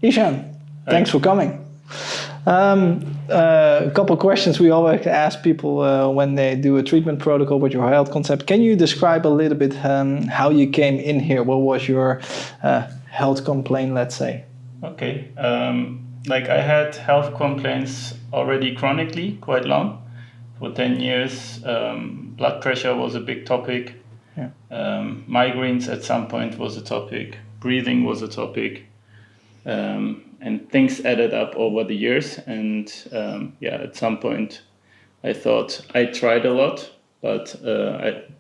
Ishan, thanks for coming. A couple questions we always ask people when they do a treatment protocol with your health concept. Can you describe a little bit how you came in here? What was your health complaint, let's say? Okay. Like I had health complaints already chronically, quite long. For 10 years, blood pressure was a big topic. Yeah. Migraines at some point was a topic. Breathing was a topic. And things added up over the years. And at some point, I thought I tried a lot, but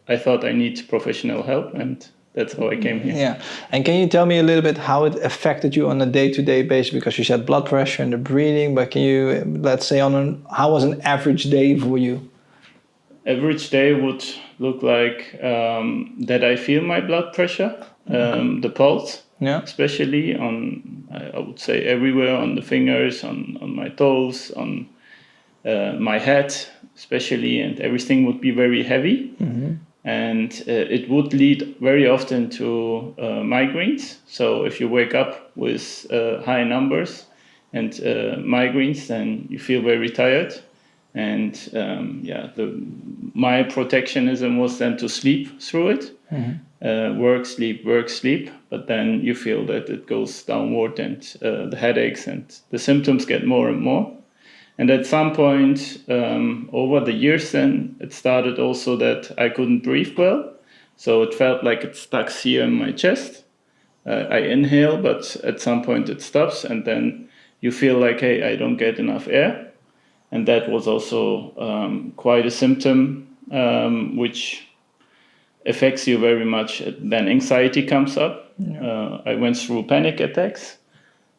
I thought I need professional help, and that's how I came here. Yeah. And can you tell me a little bit how it affected you on a day-to-day basis? Because you said blood pressure and the breathing, but can you, let's say, how was an average day for you? Average day would look like that I feel my blood pressure, the pulse, especially on, I would say, everywhere, on the fingers, on my toes, on my head especially, and everything would be very heavy. And it would lead very often to migraines. So if you wake up with high numbers and migraines, then you feel very tired. And my protectionism was then to sleep through it. Work, sleep. But then you feel that it goes downward, and the headaches and the symptoms get more and more. And at some point over the years, then it started also that I couldn't breathe well. So it felt like it stuck here in my chest. I inhale, but at some point it stops, and then you feel like, hey, I don't get enough air. And that was also quite a symptom which affects you very much. Then anxiety comes up. I went through panic attacks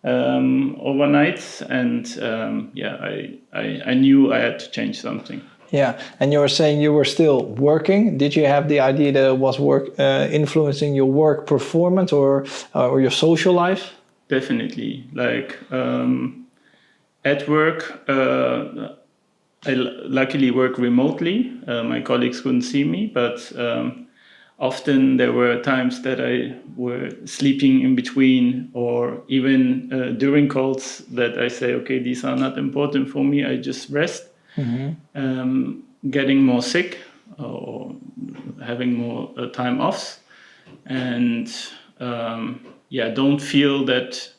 overnight, and I knew I had to change something. Yeah, and you were saying you were still working. Did you have the idea that it was work influencing your work performance or your social life? Definitely. Like at work, I luckily work remotely. My colleagues couldn't see me, but often there were times that I were sleeping in between, or even during calls that I say, okay, these are not important for me, I just rest. Getting more sick or having more time off. And don't feel that,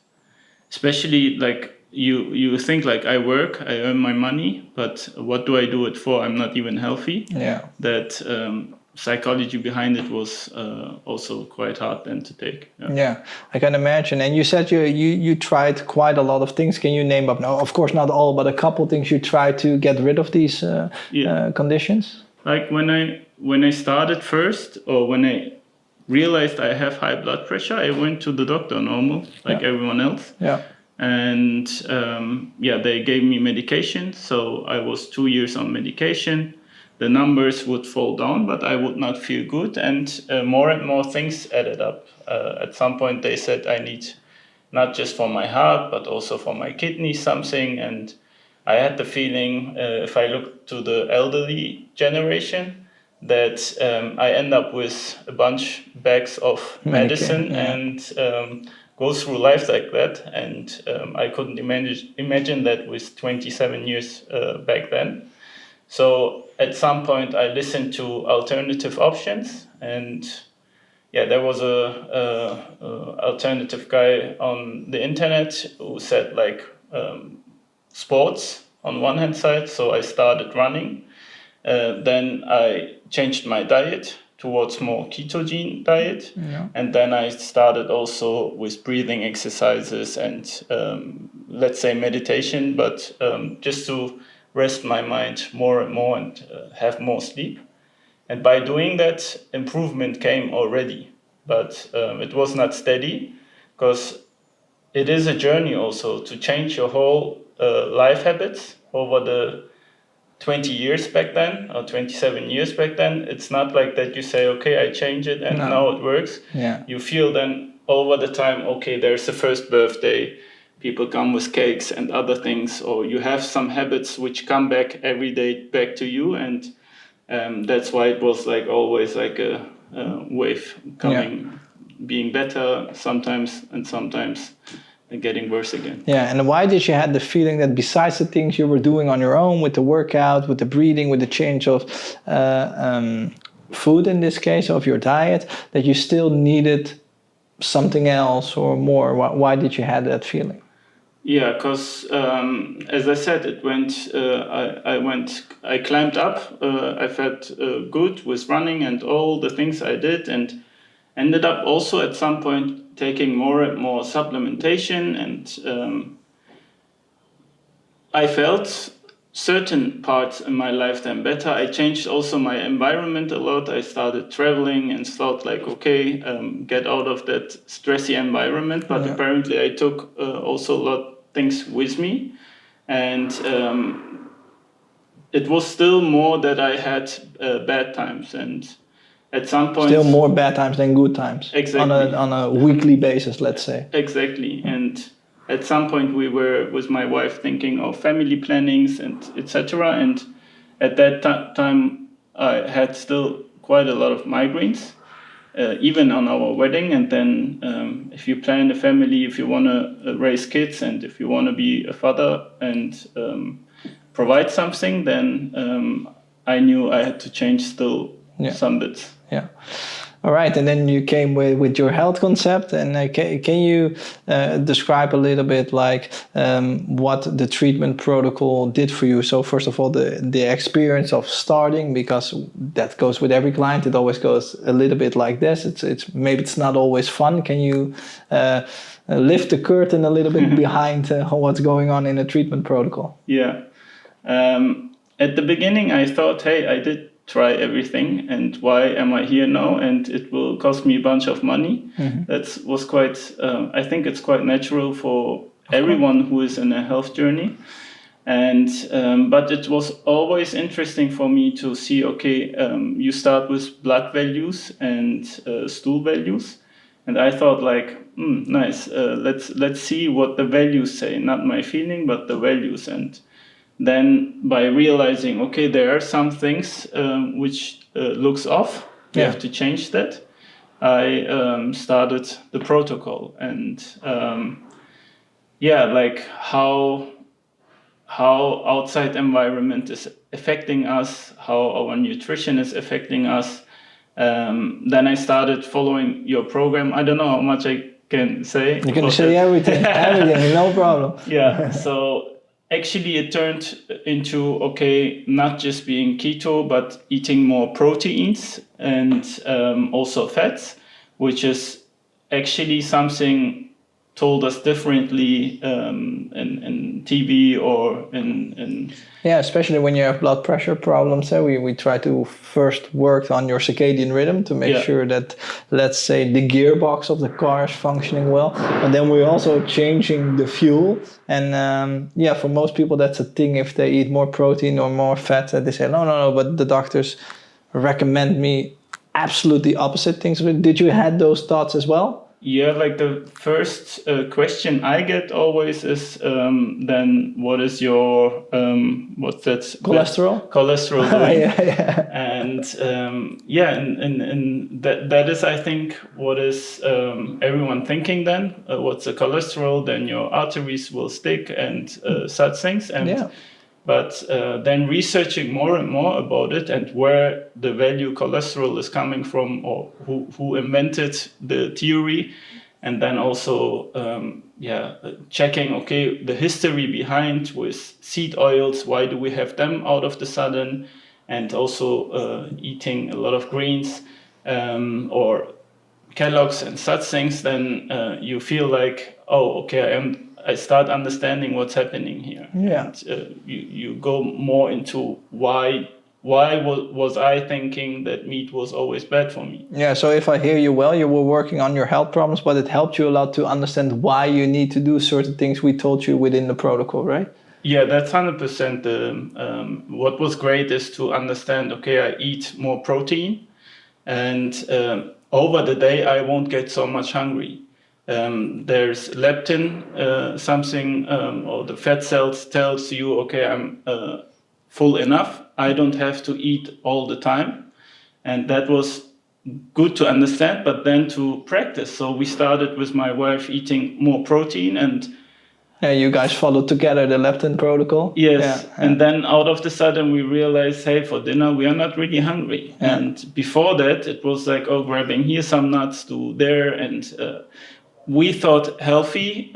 especially like you think like I work, I earn my money, but what do I do it for? I'm not even healthy. That psychology behind it was also quite hard then to take. Yeah, I can imagine. And you said you tried quite a lot of things. Can you name up? No, of course not all, but a couple things you tried to get rid of these conditions. Like when I started first, or when I realized I have high blood pressure, I went to the doctor normal, like everyone else. And they gave me medication. So I was 2 years on medication. The numbers would fall down, but I would not feel good. And more and more things added up. At some point, they said I need not just for my heart, but also for my kidneys something. And I had the feeling, if I look to the elderly generation, that I end up with a bunch bags of medicine and go through life like that. And I couldn't imagine that with 27 years back then. So at some point I listened to alternative options, and there was a alternative guy on the internet who said like sports on one hand side. So I started running. Then I changed my diet towards more ketogene diet. And then I started also with breathing exercises and let's say meditation, but just to rest my mind more and more and have more sleep. And by doing that, improvement came already, but it was not steady, because it is a journey also to change your whole life habits over the 20 years back then, or 27 years back then. It's not like that you say, okay, I change it and now it works. You feel then over the time, okay, there's the first birthday, people come with cakes and other things, or you have some habits which come back every day back to you. And that's why it was like always like a wave coming, being better sometimes, and sometimes getting worse again. Yeah, and why did you have the feeling that besides the things you were doing on your own with the workout, with the breathing, with the change of food in this case, of your diet, that you still needed something else or more? Why did you have that feeling? Yeah, because as I said, it went. I climbed up. I felt good with running and all the things I did, and ended up also at some point taking more and more supplementation, and I felt certain parts in my lifetime better. I changed also my environment a lot. I started traveling and thought like, okay, get out of that stressy environment. But apparently I took also a lot of things with me. And it was still more that I had bad times. And at some point... Still more bad times than good times. Exactly. On a weekly basis, let's say. Exactly. And at some point we were with my wife thinking of family plannings and etc. And at that time I had still quite a lot of migraines, even on our wedding. And then if you plan a family, if you want to raise kids, and if you want to be a father and provide something, then I knew I had to change still some bits. Yeah. All right, and then you came with your health concept, and can you describe a little bit like what the treatment protocol did for you? So first of all, the experience of starting, because that goes with every client. It always goes a little bit like this. It's maybe it's not always fun. Can you lift the curtain a little bit behind what's going on in a treatment protocol? Yeah. At the beginning, I thought, hey, I did try everything, and why am I here now? And it will cost me a bunch of money. That was quite, I think it's quite natural for everyone who is in a health journey. And but it was always interesting for me to see, okay, you start with blood values and stool values. And I thought like, nice, let's see what the values say, not my feeling, but the values. And then by realizing, okay, there are some things which looks off, we have to change that, I started the protocol. And like how outside environment is affecting us, how our nutrition is affecting us. Then I started following your program. I don't know how much I can say. You can say everything, no problem. Yeah, so actually it turned into, okay, not just being keto, but eating more proteins and also fats, which is actually something told us differently in TV or in... Yeah, especially when you have blood pressure problems. We try to first work on your circadian rhythm to make sure that, let's say, the gearbox of the car is functioning well. But then we're also changing the fuel. And for most people, that's a thing. If they eat more protein or more fat, they say, no, but the doctors recommend me absolutely opposite things. Did you have those thoughts as well? Yeah, like the first question I get always is, then what is your, what's that? Cholesterol? Cholesterol doing? Yeah. And and that is, I think, what is everyone thinking then? What's the cholesterol? Then your arteries will stick and such things. And but then researching more and more about it and where the value cholesterol is coming from, or who invented the theory, and then also checking, okay, the history behind with seed oils, why do we have them out of the sudden, and also eating a lot of greens or Kellogg's and such things, then you feel like, oh, okay, I start understanding what's happening here. Yeah. And you go more into why was I thinking that meat was always bad for me? Yeah, so if I hear you well, you were working on your health problems, but it helped you a lot to understand why you need to do certain things we told you within the protocol, right? Yeah, that's 100%. What was great is to understand, okay, I eat more protein, and over the day I won't get so much hungry. There's leptin, something, or the fat cells tells you, okay, I'm full enough. I don't have to eat all the time. And that was good to understand, but then to practice. So we started with my wife eating more protein, and you guys followed together the leptin protocol. Yes, and then out of the sudden we realized, hey, for dinner we are not really hungry. And before that, it was like, oh, grabbing here some nuts, do there, and we thought healthy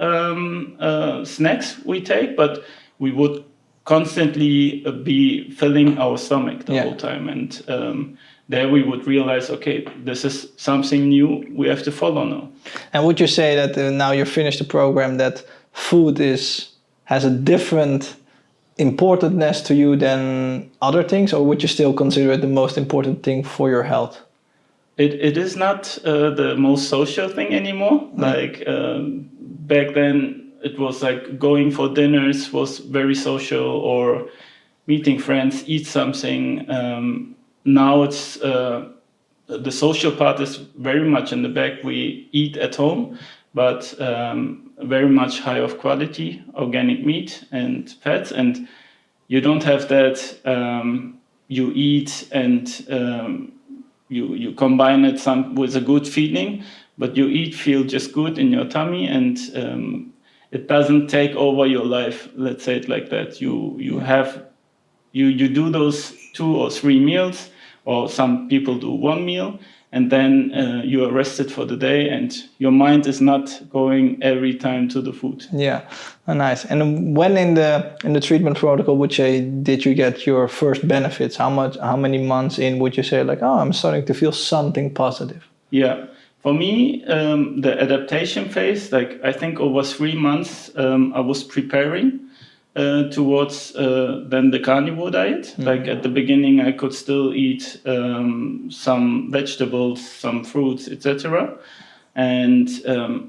snacks we take, but we would constantly be filling our stomach the whole time, and there we would realize, okay, this is something new we have to follow now. And would you say that now you finished the program, that food has a different importantness to you than other things, or would you still consider it the most important thing for your health? It is not the most social thing anymore. Like back then, it was like going for dinners was very social, or meeting friends, eat something. Now it's the social part is very much in the back. We eat at home, but very much high of quality, organic meat and fats, and you don't have that. You eat and you combine it with a good feeling, but you eat feel just good in your tummy, and it doesn't take over your life. Let's say it like that. You do those 2 or 3 meals, or some people do 1 meal, and then you are rested for the day, and your mind is not going every time to the food. Yeah, nice. And when in the treatment protocol did you get your first benefits? How many months in would you say, like, oh, I'm starting to feel something positive? Yeah, for me, the adaptation phase, like I think over 3 months, I was preparing towards then the carnivore diet. Like at the beginning, I could still eat some vegetables, some fruits, etc. And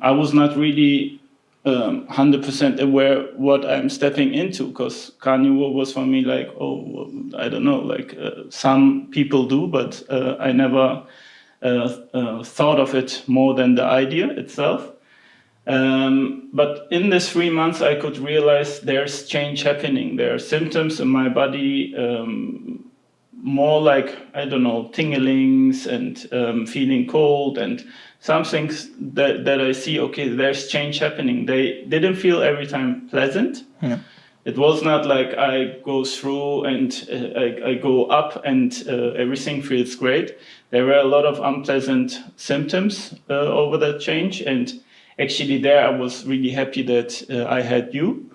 I was not really 100% aware what I'm stepping into, because carnivore was for me like, oh, I don't know, like some people do, but I never thought of it more than the idea itself. But in this 3 months, I could realize there's change happening. There are symptoms in my body, more like, I don't know, tinglings and feeling cold, and some things that I see, okay, there's change happening. They didn't feel every time pleasant. Yeah. It was not like I go through and I go up and everything feels great. There were a lot of unpleasant symptoms over that change, and actually there I was really happy that I had you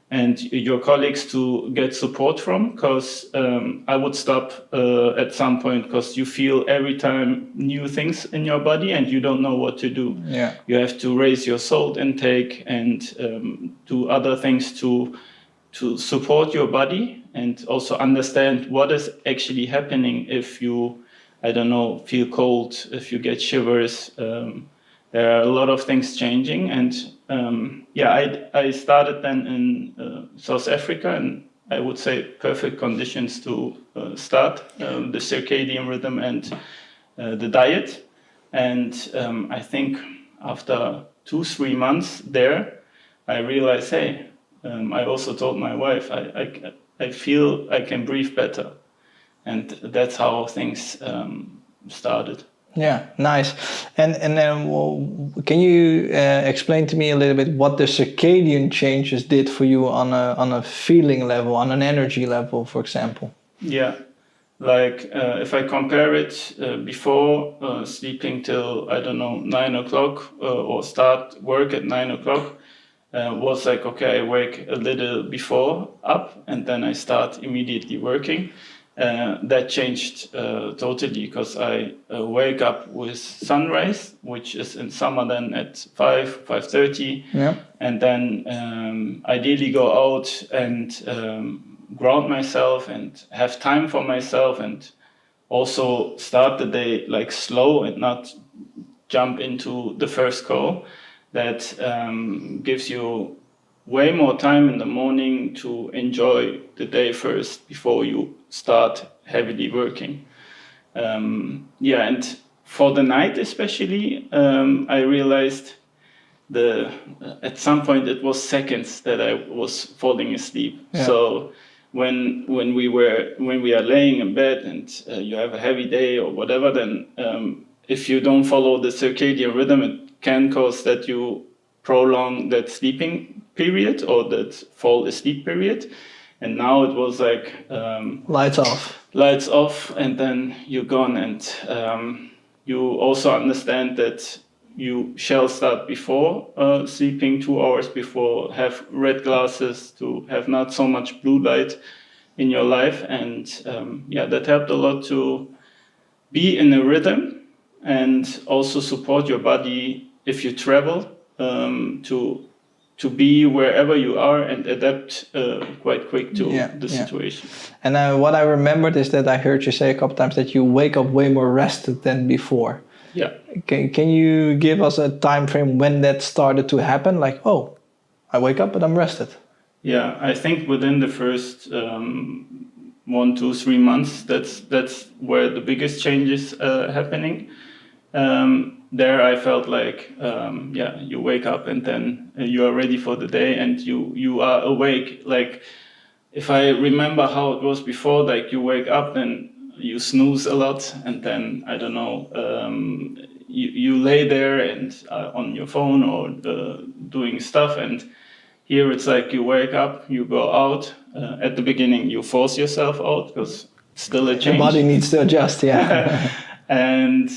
and your colleagues to get support from, because I would stop at some point, because you feel every time new things in your body and you don't know what to do. Yeah. You have to raise your salt intake and do other things to support your body, and also understand what is actually happening if you, I don't know, feel cold, if you get shivers. There are a lot of things changing, and I started then in South Africa, and I would say perfect conditions to start the circadian rhythm and the diet. And I think after 2-3 months there, I realized, hey, I also told my wife, I feel I can breathe better, and that's how things started. Yeah, nice. And then can you explain to me a little bit what the circadian changes did for you on a feeling level, on an energy level, for example? Yeah, like if I compare it before sleeping till, I don't know, 9 o'clock or start work at 9 o'clock, was like, okay, I wake a little before up and then I start immediately working. That changed totally, because I wake up with sunrise, which is in summer then at 5:30, yeah. And then ideally go out and ground myself and have time for myself, and also start the day like slow and not jump into the first call. That gives you way more time in the morning to enjoy the day first before you start heavily working. And for the night especially, I realized at some point it was seconds that I was falling asleep. Yeah. So when we are laying in bed and you have a heavy day or whatever, then if you don't follow the circadian rhythm, it can cause that you prolong that sleeping period or that fall asleep period. And now it was like lights off, and then you're gone. And you also understand that you shall start before sleeping 2 hours before, have red glasses to have not so much blue light in your life. And that helped a lot to be in a rhythm and also support your body if you travel, to be wherever you are and adapt quite quick to the situation. And what I remembered is that I heard you say a couple times that you wake up way more rested than before. Yeah. Can you give us a time frame when that started to happen? Like, oh, I wake up but I'm rested. Yeah, I think within the first 1, 2, 3 months, that's where the biggest changes happening. There I felt like, you wake up and then you are ready for the day and you are awake. Like, if I remember how it was before, like you wake up, then you snooze a lot, and then, I don't know, you lay there and on your phone or doing stuff, and here it's like you wake up, you go out. At the beginning, you force yourself out because it's still a change. The body needs to adjust, yeah. And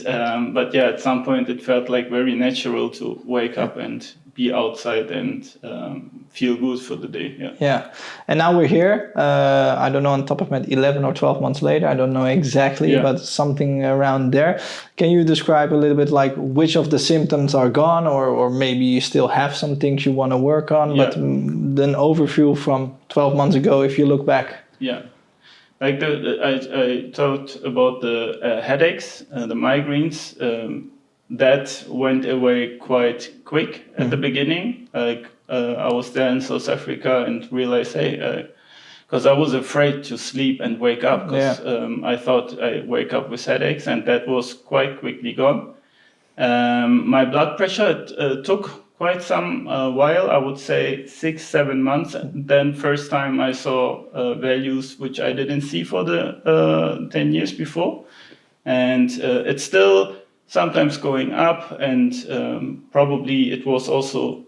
but yeah, at some point it felt like very natural to wake up and be outside and feel good for the day. Yeah. And now we're here. I don't know on top of my 11 or 12 months later. I don't know exactly, but something around there. Can you describe a little bit like which of the symptoms are gone, or maybe you still have some things you want to work on, but then overview from 12 months ago if you look back? Yeah. Like I talked about the headaches, the migraines, that went away quite quick at the beginning. Like I was there in South Africa and realized, hey, because I was afraid to sleep and wake up because I thought I wake up with headaches, and that was quite quickly gone. My blood pressure took quite some while, I would say 6, 7 months. And then first time I saw values which I didn't see for the 10 years before. And it's still sometimes going up, and probably it was also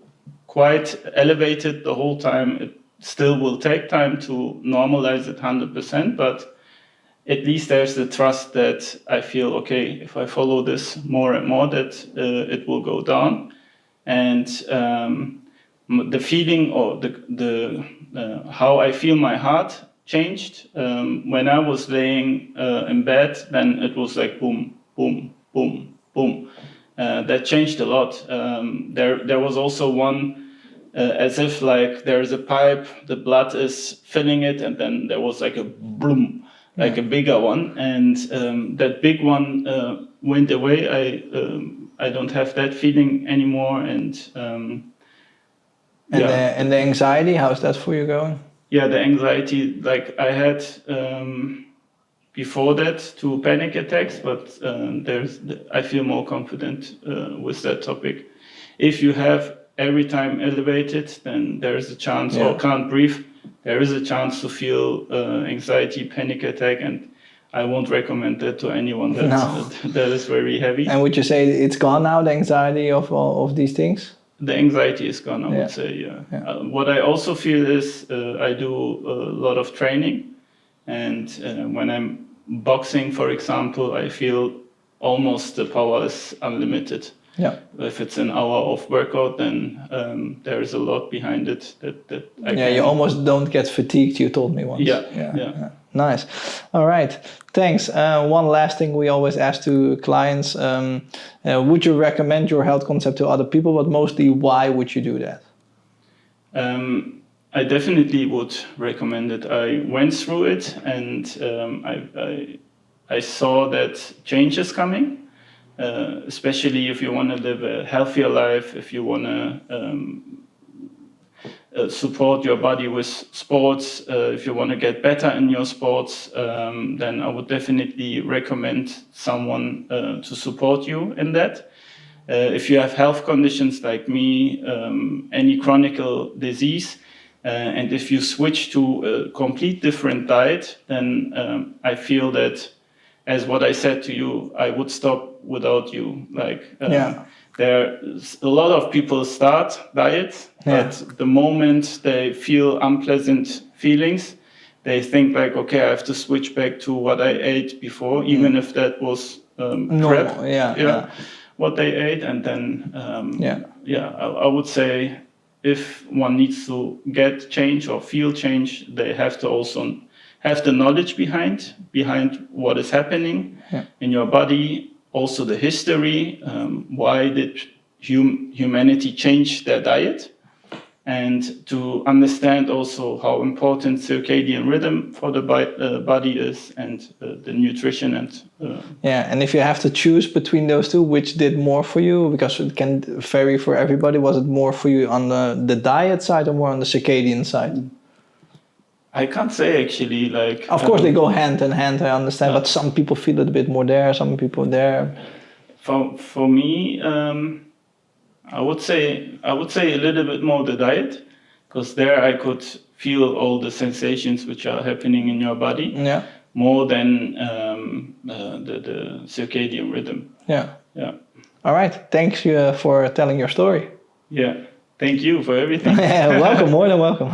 quite elevated the whole time. It still will take time to normalize it 100%, but at least there's the trust that I feel, okay, if I follow this more and more, that it will go down. And the feeling or the how I feel my heart changed. When I was laying in bed, then it was like boom, boom, boom, boom. That changed a lot. There was also one, as if like there's a pipe, the blood is filling it, and then there was like a boom, like a bigger one, and that big one went away. I don't have that feeling anymore, and the anxiety, how's that for you going? Yeah, the anxiety, like I had before that 2 panic attacks, but I feel more confident with that topic. If you have every time elevated, then there is a chance, or can't breathe, there is a chance to feel anxiety, panic attack, and I won't recommend that to anyone. That is very heavy. And would you say it's gone now, the anxiety of these things? The anxiety is gone, I would say, what I also feel is I do a lot of training, and when I'm boxing, for example, I feel almost the power is unlimited. Yeah. If it's an hour of workout, then there is a lot behind it that I can. You almost don't get fatigued, you told me once. Yeah. Nice. All right. Thanks. One last thing we always ask to clients, would you recommend your health concept to other people, but mostly why would you do that? I definitely would recommend it. I went through it, and I saw that change is coming. Especially if you want to live a healthier life, if you want to support your body with sports, if you want to get better in your sports, then I would definitely recommend someone to support you in that. If you have health conditions like me, any chronic disease, and if you switch to a complete different diet, then I feel that as what I said to you, I would stop without you. Like, there's a lot of people start diets, but the moment they feel unpleasant feelings, they think like, okay, I have to switch back to what I ate before, even if that was prep, what they ate. And then, I would say if one needs to get change or feel change, they have to also have the knowledge behind what is happening in your body, also the history, why did humanity change their diet, and to understand also how important circadian rhythm for the body is, and the nutrition. And and if you have to choose between those two, which did more for you, because it can vary for everybody, was it more for you on the diet side or more on the circadian side? I can't say actually. Like, of course they go hand in hand, I understand, but some people feel it a bit more there, some people there. For me, I would say a little bit more the diet, because there I could feel all the sensations which are happening in your body more than the circadian rhythm. All right, thanks for telling your story. Thank you for everything. Welcome, more than welcome.